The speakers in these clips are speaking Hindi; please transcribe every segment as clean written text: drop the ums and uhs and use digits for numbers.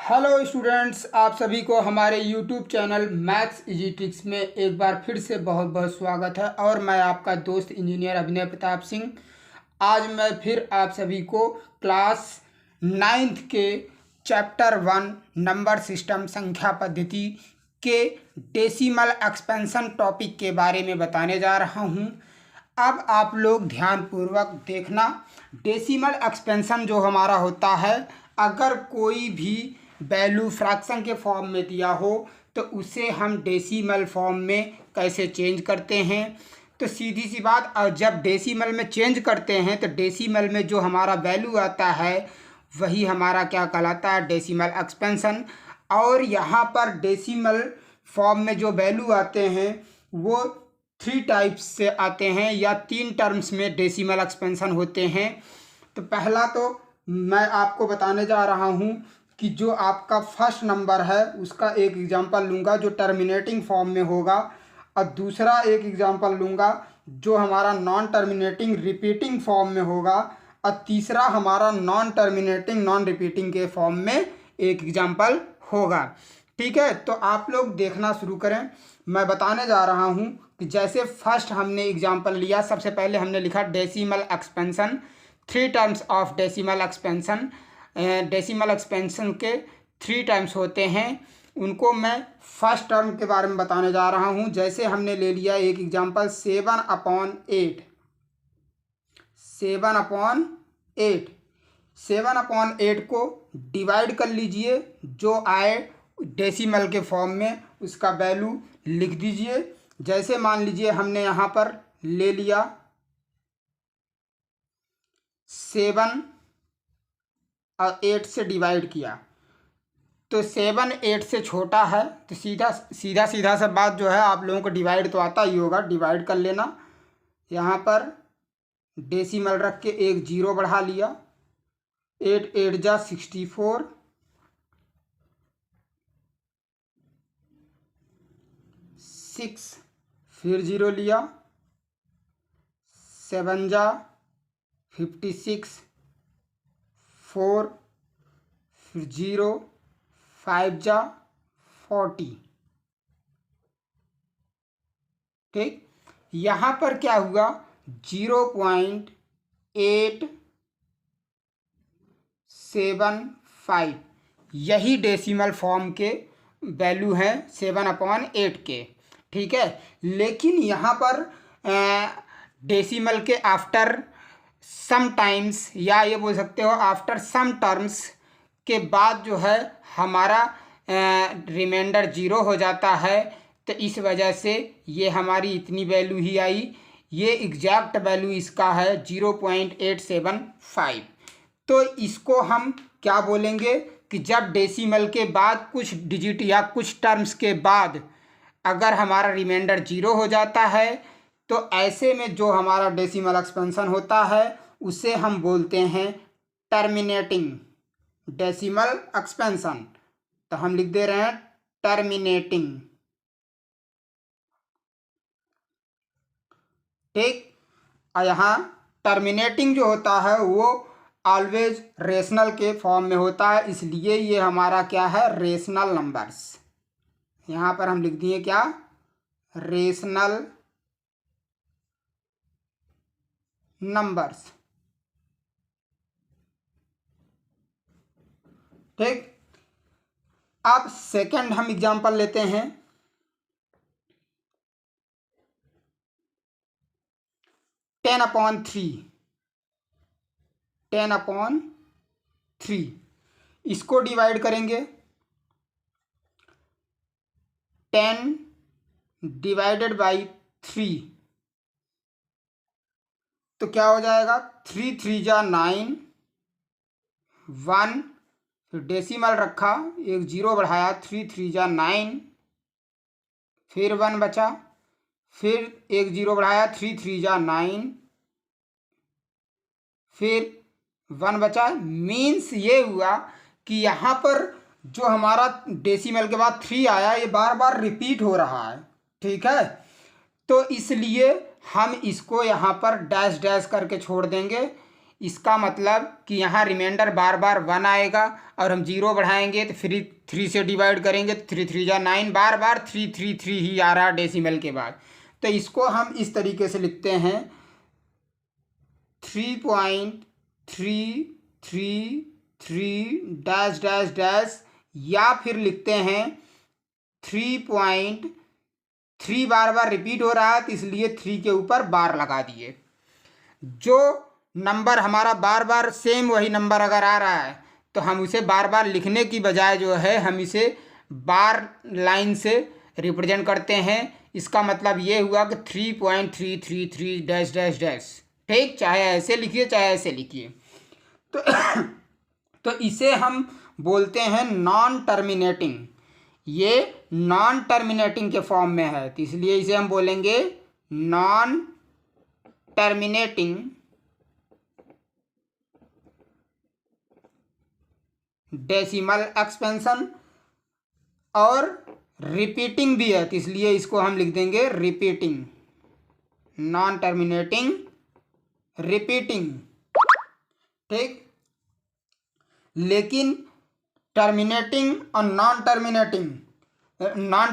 हेलो स्टूडेंट्स, आप सभी को हमारे YouTube channel maths easy tricks में एक बार फिर से बहुत बहुत स्वागत है। और मैं आपका दोस्त इंजीनियर अभिनय प्रताप सिंह। आज मैं फिर आप सभी को क्लास 9th के चैप्टर 1 नंबर सिस्टम संख्या पद्धति के डेसिमल एक्सपेंशन टॉपिक के बारे में बताने जा रहा हूँ। अब आप लोग ध्यानपूर्वक देखना। डेसिमल एक्सपेंशन जो हमारा होता है, अगर कोई भी वैल्यू फ्रैक्शन के फॉर्म में दिया हो तो उसे हम डेसिमल फॉर्म में कैसे चेंज करते हैं। तो सीधी सी बात, जब डेसिमल में चेंज करते हैं तो डेसिमल में जो हमारा वैल्यू आता है वही हमारा क्या कहलाता है, डेसिमल एक्सपेंशन। और यहाँ पर डेसिमल फॉर्म में जो वैल्यू आते हैं वो 3 टाइप्स से आते हैं या 3 टर्म्स में डेसिमल एक्सपेंशन होते हैं। तो पहला तो मैं आपको बताने जा रहा हूँ कि जो आपका फर्स्ट नंबर है उसका एक एग्जांपल लूँगा जो टर्मिनेटिंग फॉर्म में होगा, और दूसरा एक एग्जांपल लूँगा जो हमारा नॉन टर्मिनेटिंग रिपीटिंग फॉर्म में होगा, और तीसरा हमारा नॉन टर्मिनेटिंग नॉन रिपीटिंग के फॉर्म में एक एग्जांपल होगा। ठीक है, तो आप लोग देखना शुरू करें। मैं बताने जा रहा हूँ कि जैसे फर्स्ट हमने एग्जांपल लिया, सबसे पहले हमने लिखा decimal expansion, 3 terms of decimal expansion. Decimal expansion के 3 टाइम्स होते हैं, उनको मैं फर्स्ट टर्म के बारे में बताने जा रहा हूं। जैसे हमने ले लिया एक एग्जांपल 7/8। 7/8 को डिवाइड कर लीजिए, जो आए डेसिमल के फॉर्म में उसका वैल्यू लिख दीजिए। जैसे मान लीजिए हमने यहाँ पर ले लिया 7 और 8 से डिवाइड किया, तो 7 8 से छोटा है, तो सीधा सा बात जो है, आप लोगों को डिवाइड तो आता ही होगा, डिवाइड कर लेना। यहाँ पर डेसिमल रख के एक 0 बढ़ा लिया, 8 8 जा 64, 6 फिर 0 लिया, 7 जा 56, 4 फिर 0, 5 जा 40। ठीक, यहाँ पर क्या हुआ, 0.875, यही डेसिमल फॉर्म के वैल्यू हैं 7/8 के। ठीक है, लेकिन यहाँ पर डेसिमल के आफ्टर सम टाइम्स, या ये बोल सकते हो आफ्टर सम टर्म्स के बाद जो है हमारा रिमाइंडर 0 हो जाता है, तो इस वजह से ये हमारी इतनी वैल्यू ही आई। ये एग्जैक्ट वैल्यू इसका है 0.875। तो इसको हम क्या बोलेंगे कि जब डेसिमल के बाद कुछ डिजिट या कुछ टर्म्स के बाद अगर हमारा रिमाइंडर 0 हो जाता है, तो ऐसे में जो हमारा डेसिमल एक्सपेंशन होता है उसे हम बोलते हैं टर्मिनेटिंग डेसिमल एक्सपेंशन। तो हम लिख दे रहे हैं टर्मिनेटिंग। ठीक, और यहाँ टर्मिनेटिंग जो होता है वो ऑलवेज रेशनल के फॉर्म में होता है, इसलिए ये हमारा क्या है, रेशनल नंबर्स। यहाँ पर हम लिख दिए क्या, रेशनल नंबर्स। ठीक, अब सेकंड हम एग्जांपल लेते हैं 10/3। 10/3 इसको डिवाइड करेंगे, 10 डिवाइडेड बाई 3, तो क्या हो जाएगा, 3 3 जा 9, 1 फिर डेसिमल रखा, एक 0 बढ़ाया, 3 3 जा 9, फिर 1 बचा, फिर एक 0 बढ़ाया, 3 3 जा 9, फिर 1 बचा। मीन्स ये हुआ कि यहाँ पर जो हमारा डेसिमल के बाद 3 आया, ये बार बार रिपीट हो रहा है। ठीक है, तो इसलिए हम इसको यहाँ पर डैश डैश करके छोड़ देंगे। इसका मतलब कि यहाँ रिमाइंडर बार बार 1 आएगा और हम 0 बढ़ाएंगे तो फिर 3 से डिवाइड करेंगे तो 3 3 जा 9, बार बार 333 ही आ रहा डेसिमल के बाद। तो इसको हम इस तरीके से लिखते हैं 3.333 डैश डैश डैश, या फिर लिखते हैं 3.3 बार बार रिपीट हो रहा है तो इसलिए 3 के ऊपर बार लगा दिए। जो नंबर हमारा बार बार सेम वही नंबर अगर आ रहा है तो हम उसे बार बार लिखने की बजाय जो है हम इसे बार लाइन से रिप्रेजेंट करते हैं। इसका मतलब ये हुआ कि 3.333 डैश डैश डैश। ठीक, चाहे ऐसे लिखिए चाहे ऐसे लिखिए। तो इसे हम बोलते हैं नॉन टर्मिनेटिंग। ये नॉन टर्मिनेटिंग के फॉर्म में है तो इसलिए इसे हम बोलेंगे नॉन टर्मिनेटिंग डेसिमल एक्सपेंशन। और रिपीटिंग भी है तो इसलिए इसको हम लिख देंगे रिपीटिंग, नॉन टर्मिनेटिंग रिपीटिंग। ठीक, लेकिन टर्मिनेटिंग और नॉन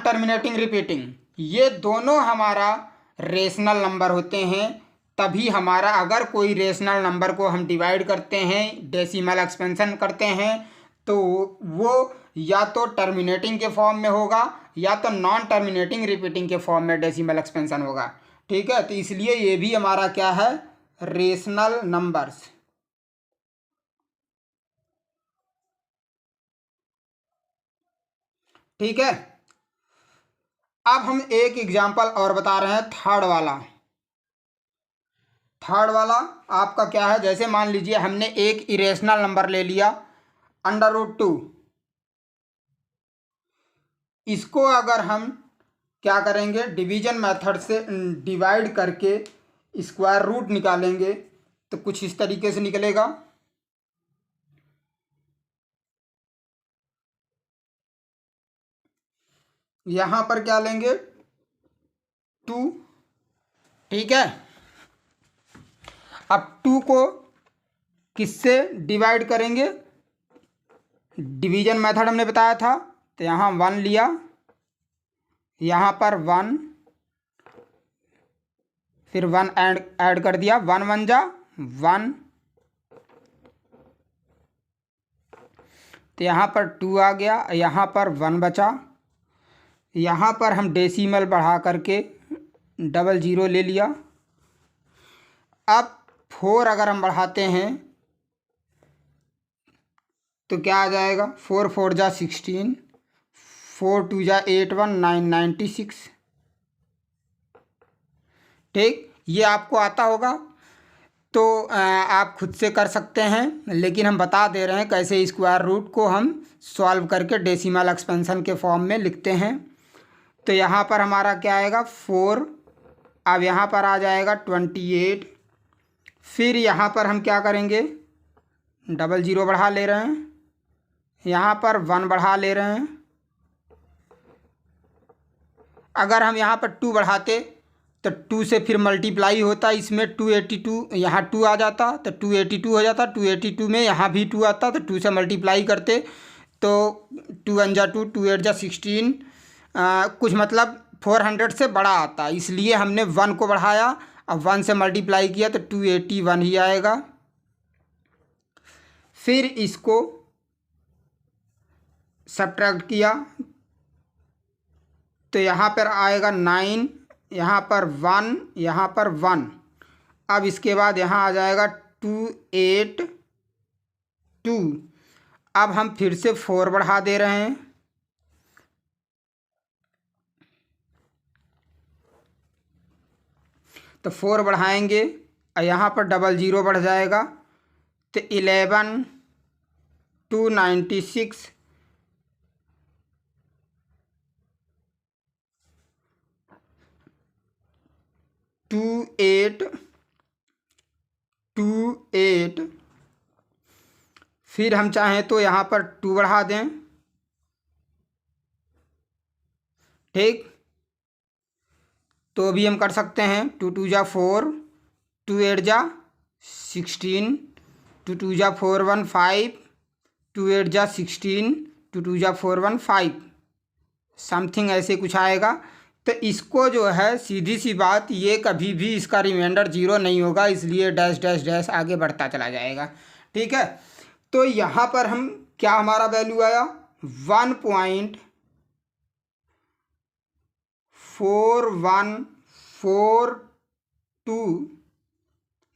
टर्मिनेटिंग रिपीटिंग ये दोनों हमारा रेशनल नंबर होते हैं। तभी हमारा अगर कोई रेशनल नंबर को हम डिवाइड करते हैं, डेसिमल एक्सपेंशन करते हैं, तो वो या तो टर्मिनेटिंग के फॉर्म में होगा या तो नॉन टर्मिनेटिंग रिपीटिंग के फॉर्म में डेसिमल एक्सपेंशन होगा। ठीक है, तो इसलिए ये भी हमारा क्या है, रेशनल नंबर्स। ठीक है, अब हम एक एग्जाम्पल और बता रहे हैं, थर्ड वाला। थर्ड वाला आपका क्या है, जैसे मान लीजिए हमने एक इरेशनल नंबर ले लिया √2। इसको अगर हम क्या करेंगे, डिवीजन मेथड से डिवाइड करके स्क्वायर रूट निकालेंगे तो कुछ इस तरीके से निकलेगा। यहाँ पर क्या लेंगे, 2। ठीक है, अब 2 को किससे डिवाइड करेंगे, डिवीजन मेथड हमने बताया था, तो यहाँ 1 लिया, यहाँ पर 1, फिर 1 ऐड कर दिया, 1 1 जा 1, तो यहाँ पर 2 आ गया, यहाँ पर 1 बचा। यहाँ पर हम डेसिमल बढ़ा करके 00 ले लिया। अब 4 अगर हम बढ़ाते हैं तो क्या आ जाएगा, 4 4 जा 16, 4 2 जा 8 1 9 96। ठीक, ये आपको आता होगा तो आप खुद से कर सकते हैं, लेकिन हम बता दे रहे हैं कैसे स्क्वायर रूट को हम सॉल्व करके डेसिमल एक्सपेंशन के फॉर्म में लिखते हैं। तो यहाँ पर हमारा क्या आएगा, 4। अब यहाँ पर आ जाएगा 28। फिर यहाँ पर हम क्या करेंगे, 00 बढ़ा ले रहे हैं, यहाँ पर 1 बढ़ा ले रहे हैं। अगर हम यहाँ पर 2 बढ़ाते तो 2 से फिर मल्टीप्लाई होता, इसमें 282, यहाँ 2 आ जाता तो 282 हो जाता। 282 में यहाँ भी 2 आता तो 2 से मल्टीप्लाई करते तो 2 1 जा 2, 2 8 जा 16, कुछ मतलब 400 से बड़ा आता, इसलिए हमने 1 को बढ़ाया। अब 1 से मल्टीप्लाई किया तो 281 ही आएगा। फिर इसको सब्ट्रैक्ट किया तो यहाँ पर आएगा 9, यहाँ पर 1, यहाँ पर 1। अब इसके बाद यहाँ आ जाएगा 282। अब हम फिर से 4 बढ़ा दे रहे हैं, तो 4 बढ़ाएंगे और यहाँ पर 00 बढ़ जाएगा तो 11 296 2828। फिर हम चाहें तो यहाँ पर 2 बढ़ा दें। ठीक, तो भी हम कर सकते हैं, 2 2 जा 4, 2 8 जा 16, 2 जा 4 1 5, 2 8 जा 16, 2 जा 4 1 5 समथिंग ऐसे कुछ आएगा। तो इसको जो है सीधी सी बात, ये कभी भी इसका रिमाइंडर 0 नहीं होगा, इसलिए डैश डैश डैश आगे बढ़ता चला जाएगा। ठीक है, तो यहाँ पर हम क्या हमारा वैल्यू आया 1.4142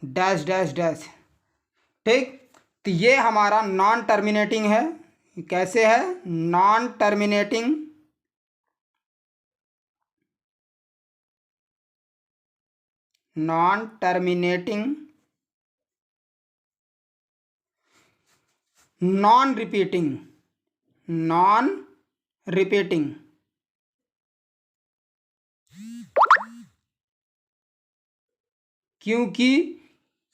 डैश डैश डैश। ठीक, तो ये हमारा नॉन टर्मिनेटिंग है। कैसे है? Non terminating non terminating non repeating क्योंकि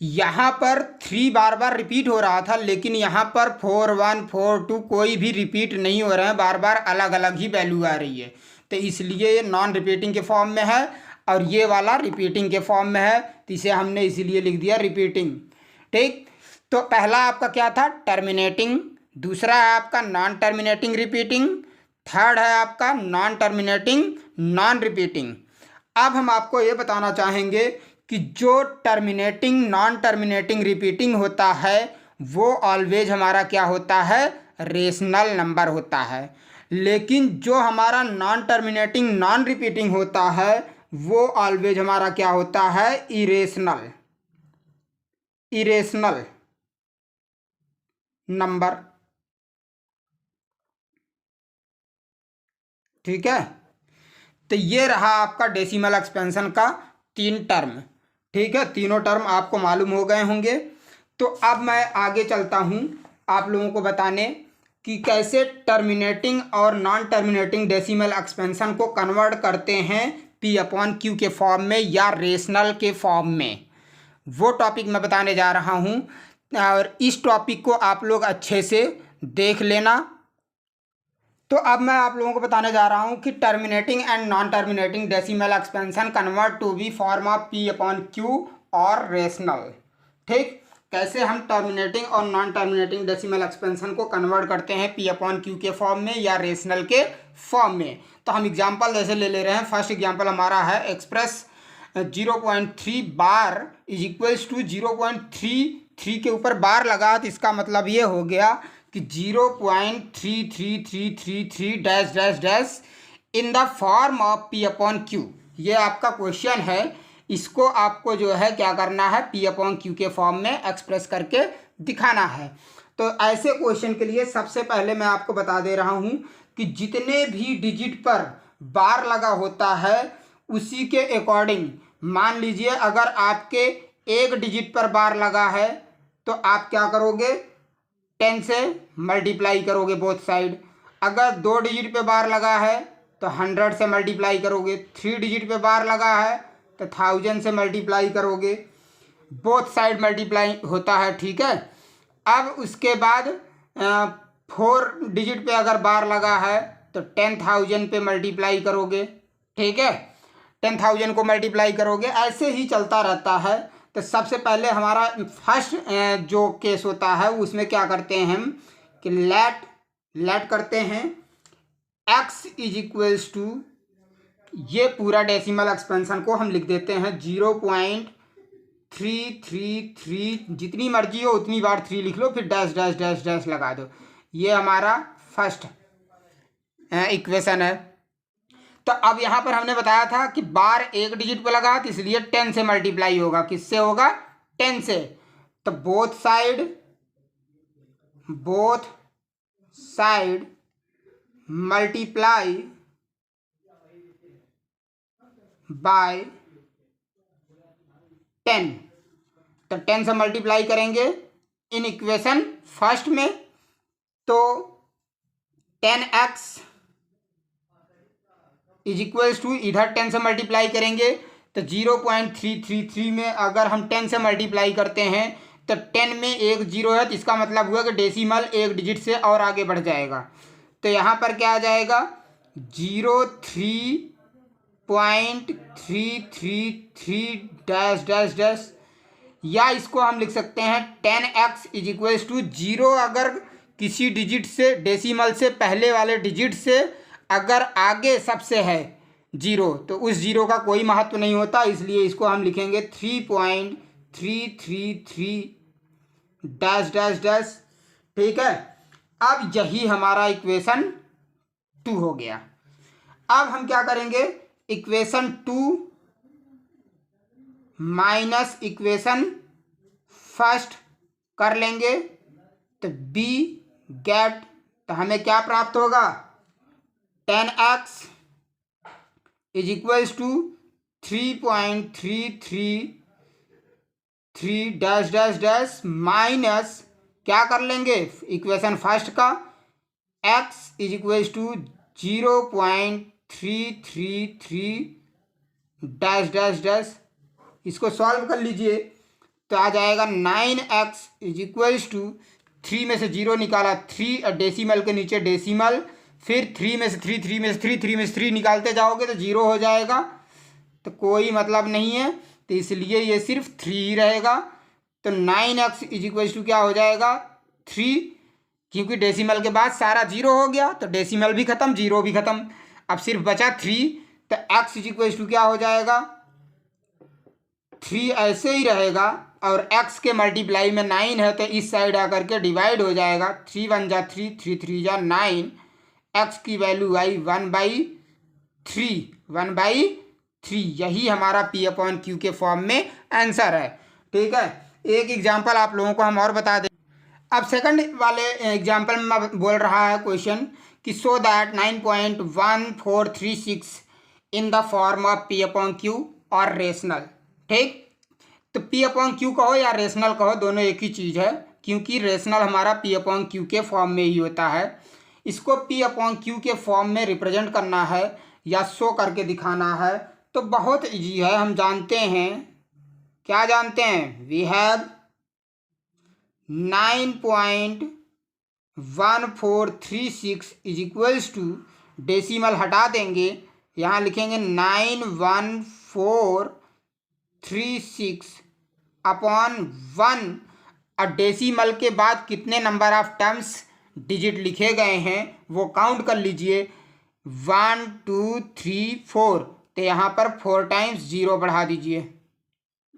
यहाँ पर 3 बार बार रिपीट हो रहा था, लेकिन यहाँ पर 4 1 4 2 कोई भी रिपीट नहीं हो रहे हैं, बार बार अलग अलग ही वैल्यू आ रही है। तो इसलिए ये नॉन रिपीटिंग के फॉर्म में है और ये वाला रिपीटिंग के फॉर्म में है, तो इसे हमने इसीलिए लिख दिया रिपीटिंग। ठीक, तो पहला आपका क्या था? टर्मिनेटिंग। दूसरा है आपका नॉन टर्मिनेटिंग रिपीटिंग। थर्ड है आपका नॉन टर्मिनेटिंग नॉन रिपीटिंग। अब हम आपको ये बताना चाहेंगे कि जो टर्मिनेटिंग नॉन टर्मिनेटिंग रिपीटिंग होता है वो ऑलवेज हमारा क्या होता है? रेशनल नंबर होता है। लेकिन जो हमारा नॉन टर्मिनेटिंग नॉन रिपीटिंग होता है वो ऑलवेज हमारा क्या होता है? Irrational number. ठीक है, तो ये रहा आपका डेसिमल एक्सपेंशन का 3 टर्म। ठीक है, तीनों टर्म आपको मालूम हो गए होंगे। तो अब मैं आगे चलता हूँ आप लोगों को बताने कि कैसे टर्मिनेटिंग और नॉन टर्मिनेटिंग डेसिमल एक्सपेंशन को कन्वर्ट करते हैं P/Q के फॉर्म में या रेशनल के फॉर्म में। वो टॉपिक मैं बताने जा रहा हूँ और इस टॉपिक को आप लोग अच्छे से देख लेना। तो अब मैं आप लोगों को बताने जा रहा हूँ कि terminating and non terminating decimal expansion convert to be form of P/Q और रेशनल। ठीक, कैसे हम टर्मिनेटिंग और नॉन टर्मिनेटिंग डेसिमल एक्सपेंशन को कन्वर्ट करते हैं P/Q के फॉर्म में या रेशनल के फॉर्म में। तो हम एग्जाम्पल जैसे ले रहे हैं। फर्स्ट एग्जाम्पल हमारा है express 0.3 bar is equals to 0.33 के ऊपर बार लगा, तो इसका मतलब ये हो गया कि 0.33333 dash dash dash in the form of P/Q। ये आपका क्वेश्चन है, इसको आपको जो है क्या करना है? P/Q के फॉर्म में एक्सप्रेस करके दिखाना है। तो ऐसे क्वेश्चन के लिए सबसे पहले मैं आपको बता दे रहा हूँ कि जितने भी डिजिट पर बार लगा होता है उसी के अकॉर्डिंग, मान लीजिए अगर आपके 1 डिजिट पर बार लगा है तो आप क्या करोगे? 10 से मल्टीप्लाई करोगे बोथ साइड। अगर 2 डिजिट पे बार लगा है तो 100 से मल्टीप्लाई करोगे। 3 डिजिट पे बार लगा है तो 1000 से मल्टीप्लाई करोगे। बोथ साइड मल्टीप्लाई होता है। ठीक है, अब उसके बाद 4 डिजिट पे अगर बार लगा है तो 10,000 पे मल्टीप्लाई करोगे। ठीक है, 10,000 को मल्टीप्लाई करोगे, ऐसे ही चलता रहता है। तो सबसे पहले हमारा फर्स्ट जो केस होता है उसमें क्या करते हैं हम कि लेट करते हैं x इज इक्वल्स टू, ये पूरा डेसिमल एक्सपेंशन को हम लिख देते हैं 0.333, जितनी मर्जी हो उतनी बार 3 लिख लो, फिर डैश डैश डैश डैश लगा दो। ये हमारा फर्स्ट इक्वेशन है। तो अब यहाँ पर हमने बताया था कि बार 1 डिजिट पे लगा तो इसलिए 10 से मल्टीप्लाई होगा। किससे होगा? 10 से। तो बोथ साइड मल्टीप्लाई बाय 10। तो 10 से मल्टीप्लाई करेंगे इन इक्वेशन फर्स्ट में, तो 10x इज इक्वल्स टू, इधर 10 से मल्टीप्लाई करेंगे तो 0.333 में अगर हम 10 से मल्टीप्लाई करते हैं तो 10 में 1 0 है, तो इसका मतलब हुआ कि डेसिमल 1 डिजिट से और आगे बढ़ जाएगा। तो यहाँ पर क्या आ जाएगा? 03.333 डैश डैश डैश। या इसको हम लिख सकते हैं 10x इज इक्वल्स टू 0। अगर किसी डिजिट से, डेसिमल से पहले वाले डिजिट से अगर आगे सबसे है 0 तो उस 0 का कोई महत्व नहीं होता, इसलिए इसको हम लिखेंगे 3.333 डैश डैश डैश। ठीक है, अब यही हमारा इक्वेशन 2 हो गया। अब हम क्या करेंगे, इक्वेशन 2 माइनस इक्वेशन फर्स्ट कर लेंगे तो बी गेट, तो हमें क्या प्राप्त होगा, 10x is equals to 3.333 dash dash dash minus क्या कर लेंगे इक्वेशन फर्स्ट का, x is equals to 0.333 dash dash dash. इसको सॉल्व कर लीजिए तो आ जाएगा 9x इज इक्वल्स टू 3 में से 0 निकाला 3, डेसिमल के नीचे डेसिमल, फिर 3 में से 3, 3 में से 3, 3 में से 3 निकालते जाओगे तो 0 हो जाएगा, तो कोई मतलब नहीं है, तो इसलिए ये सिर्फ 3 ही रहेगा। तो 9x इज इक्वल्स टू क्या हो जाएगा 3, क्योंकि डेसिमल के बाद सारा 0 हो गया तो डेसिमल भी ख़त्म, 0 भी ख़त्म, अब सिर्फ बचा 3, तो x इज इक्वल्स टू क्या हो जाएगा 3 ऐसे ही रहेगा, और x के मल्टीप्लाई में 9 है तो इस साइड आकर के डिवाइड हो जाएगा, 3 1 जा 3, 3 3 जा 9, x की वैल्यू आई 1/3। यही हमारा P/Q के फॉर्म में आंसर है। ठीक है, एक एग्जांपल आप लोगों को हम और बता दें। अब सेकंड वाले एग्जांपल में बोल रहा है क्वेश्चन कि so that 9.1436 in the form of P/Q और रेशनल। ठीक, तो P/Q कहो या रेशनल कहो, दोनों एक ही चीज़ है, क्योंकि रेशनल हमारा P/Q के फॉर्म में ही होता है। इसको P/Q के फॉर्म में रिप्रेजेंट करना है या शो करके दिखाना है तो बहुत इजी है। हम जानते हैं, क्या जानते हैं, we have 9.1436 is equals to, decimal हटा देंगे, यहाँ लिखेंगे 91436 अपॉन 1, और डेसिमल के बाद कितने नंबर ऑफ टर्म्स डिजिट लिखे गए हैं वो काउंट कर लीजिए, 1 2 3 4, तो यहाँ पर 4 टाइम्स 0 बढ़ा दीजिए।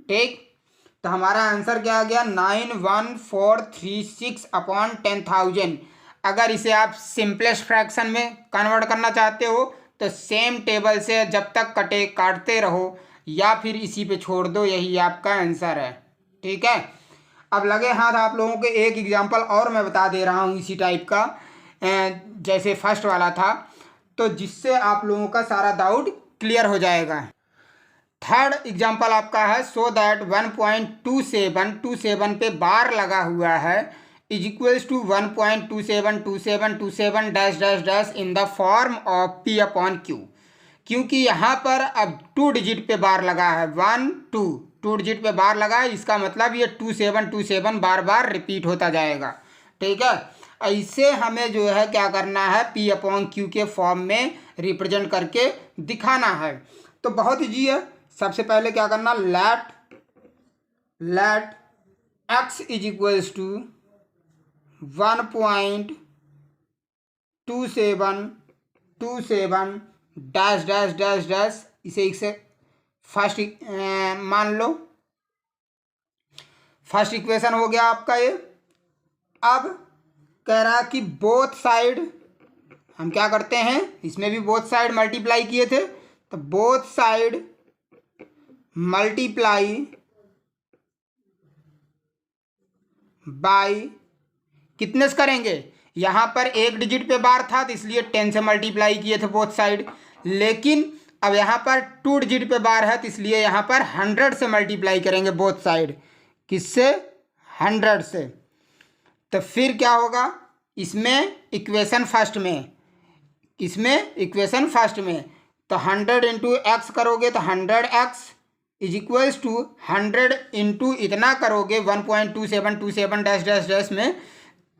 ठीक, तो हमारा आंसर क्या आ गया 91436 अपॉन 10,000। अगर इसे आप सिंपलेस्ट फ्रैक्शन में कन्वर्ट करना चाहते हो तो सेम टेबल से जब तक कटे काटते रहो या फिर इसी पे छोड़ दो, यही आपका आंसर है। ठीक है, अब लगे हाथ आप लोगों के एक एग्जांपल और मैं बता दे रहा हूँ इसी टाइप का, जैसे फर्स्ट वाला था, तो जिससे आप लोगों का सारा डाउट क्लियर हो जाएगा। थर्ड एग्जांपल आपका है सो दैट 1.2727 पे बार लगा हुआ है is equals to 1.272727 dash dash dash in the form of P/Q। क्योंकि यहाँ पर अब 2 डिजिट पे बार लगा है, 1 2 डिजिट पे बार लगा है, इसका मतलब ये 2727 बार बार रिपीट होता जाएगा। ठीक है, ऐसे हमें जो है क्या करना है P/Q के फॉर्म में रिप्रेजेंट करके दिखाना है। तो बहुत ईजी है, सबसे पहले क्या करना, let x is equals to 1.2727 dash dash dash dash, इसे फर्स्ट मान लो, फर्स्ट इक्वेशन हो गया आपका ये। अब कह रहा कि बोथ साइड, हम क्या करते हैं, इसमें भी बोथ साइड मल्टीप्लाई किए थे, तो बोथ साइड मल्टीप्लाई बाय कितने से करेंगे, यहाँ पर एक डिजिट पे बार था तो इसलिए 10 से मल्टीप्लाई किए थे बोथ साइड, लेकिन अब यहाँ पर 2 डिजिट पे बार है तो इसलिए यहाँ पर 100 से मल्टीप्लाई करेंगे बोथ साइड। किससे, 100 से। तो फिर क्या होगा, इसमें इक्वेशन फर्स्ट में तो 100 इंटू एक्स करोगे तो 100x is equals to 100 into इतना करोगे 1.2727 डैश डैश डैश में,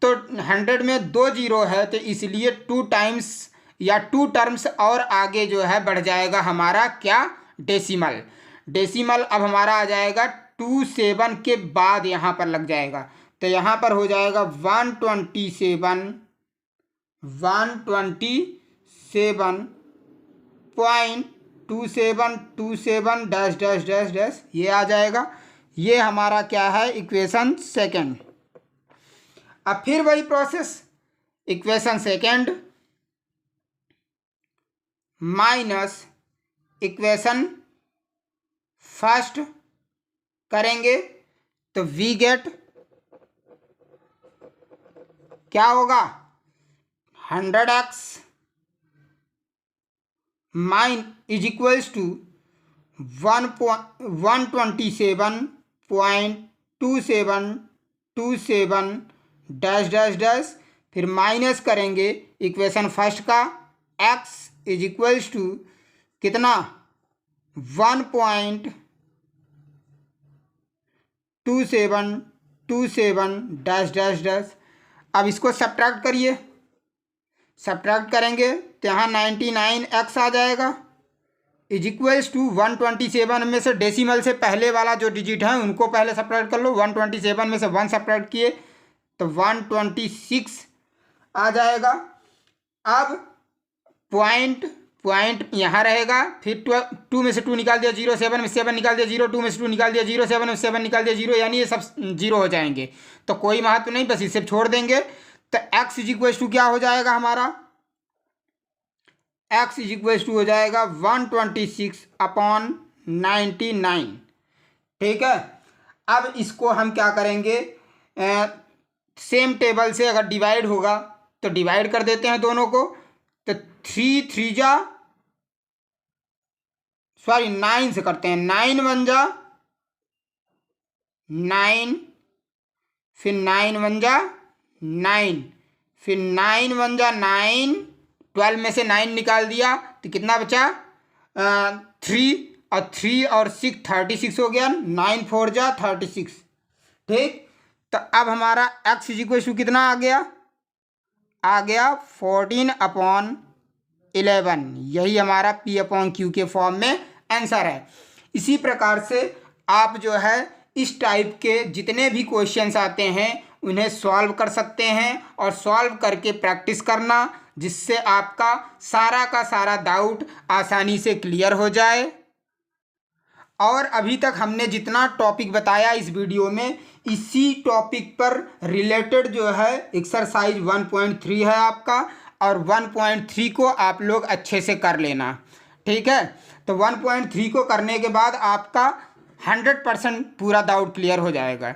तो 100 में 2 जीरो है तो इसलिए 2 टाइम्स या 2 टर्म्स और आगे जो है बढ़ जाएगा हमारा क्या, डेसिमल। अब हमारा आ जाएगा 27 के बाद यहाँ पर लग जाएगा, तो यहाँ पर हो जाएगा 127.27 डैश डैश डैश डैश, ये आ जाएगा। ये हमारा क्या है, इक्वेशन सेकंड। अब फिर वही process, equation second minus equation first करेंगे तो वी गेट क्या होगा, 100x माइन is equals to 127.27 dash dash dash, फिर माइनस करेंगे इक्वेशन फर्स्ट का, x इज इक्वल्स टू कितना 1.2727 डैश डैश डैश। अब इसको सब्ट्रैक्ट करिए, सब्ट्रैक्ट करेंगे तो यहाँ 99x आ जाएगा इज इक्वल्स टू 127 में से डेसिमल से पहले वाला जो डिजिट है उनको पहले सब्ट्रैक्ट कर लो। 127 में से 1 सब्ट्रैक्ट किए तो 126 आ जाएगा। अब पॉइंट यहाँ रहेगा, फिर 2 में से 2 निकाल दिया 0, 7 में 7 निकाल दिया 0, 2 में से 2 निकाल दिया 0, 7 में 7 निकाल दिया 0, यानी ये सब 0 हो जाएंगे, तो कोई महत्व नहीं, बस इसे छोड़ देंगे। तो x इज इक्वल्स टू क्या हो जाएगा हमारा, x इज इक्वल्स टू हो जाएगा 126/99। ठीक है, अब इसको हम क्या करेंगे, सेम टेबल से अगर डिवाइड होगा तो डिवाइड कर देते हैं दोनों को, तो 9 से करते हैं, 9 1 जा 9, फिर 9 1 जा 9, फिर 9 1 जा 9, 12 में से 9 निकाल दिया तो कितना बचा 3, और 3 और 6 36 हो गया, 9 4 जा 36। ठीक, तो अब हमारा x इज इक्वल टू कितना आ गया 14/11, यही हमारा P/Q के फॉर्म में आंसर है। इसी प्रकार से आप जो है इस टाइप के जितने भी क्वेश्चंस आते हैं उन्हें सॉल्व कर सकते हैं, और सॉल्व करके प्रैक्टिस करना, जिससे आपका सारा का सारा डाउट आसानी से क्लियर हो जाए। और अभी तक हमने जितना टॉपिक बताया इस वीडियो में, इसी टॉपिक पर रिलेटेड जो है एक्सरसाइज 1.3 है आपका, और 1.3 को आप लोग अच्छे से कर लेना। ठीक है, तो 1.3 को करने के बाद आपका 100% पूरा डाउट क्लियर हो जाएगा।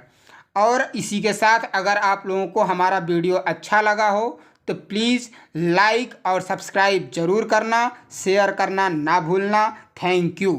और इसी के साथ अगर आप लोगों को हमारा वीडियो अच्छा लगा हो तो प्लीज़ लाइक और सब्सक्राइब ज़रूर करना, शेयर करना ना भूलना। Thank you.